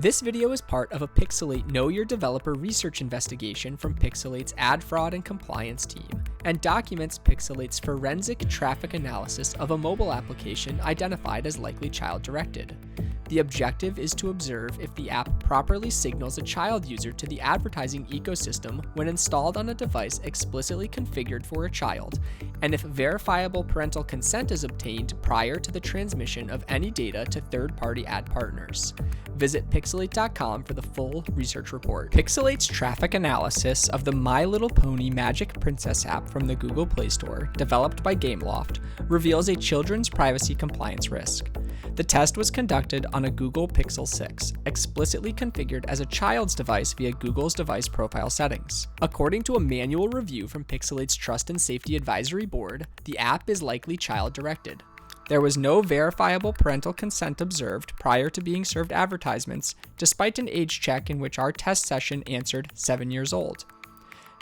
This video is part of a Pixalate Know Your Developer research investigation from Pixalate's ad fraud and compliance team, and documents Pixalate's forensic traffic analysis of a mobile application identified as likely child-directed. The objective is to observe if the app properly signals a child user to the advertising ecosystem when installed on a device explicitly configured for a child, and if verifiable parental consent is obtained prior to the transmission of any data to third-party ad partners. Visit Pixalate.com for the full research report. Pixalate's traffic analysis of the My Little Pony Magic Princess app from the Google Play Store, developed by Gameloft, reveals a children's privacy compliance risk. The test was conducted on a Google Pixel 6, explicitly configured as a child's device via Google's device profile settings. According to a manual review from Pixalate's Trust and Safety Advisory Board, the app is likely child-directed. There was no verifiable parental consent observed prior to being served advertisements, despite an age check in which our test session answered 7 years old.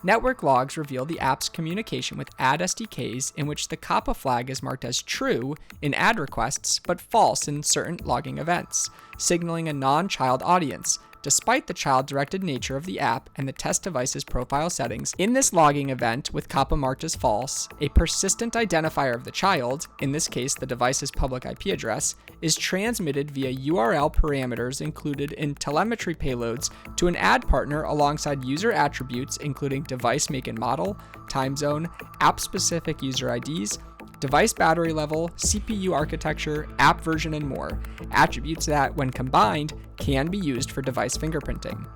Network logs reveal the app's communication with ad SDKs in which the COPPA flag is marked as true in ad requests but false in certain logging events, signaling a non-child audience, despite the child-directed nature of the app and the test device's profile settings. In this logging event with COPPA marked as false, a persistent identifier of the child, in this case the device's public IP address, is transmitted via URL parameters included in telemetry payloads to an ad partner alongside user attributes including device make and model, time zone, app-specific user IDs, device battery level, CPU architecture, app version, and more, attributes that, when combined, can be used for device fingerprinting.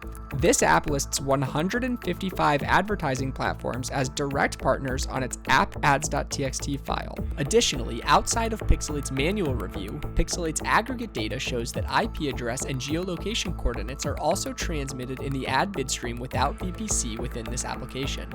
This app lists 155 advertising platforms as direct partners on its app.ads.txt file. Additionally, outside of Pixalate's manual review, Pixalate's aggregate data shows that IP address and geolocation coordinates are also transmitted in the ad bid stream without VPC within this application.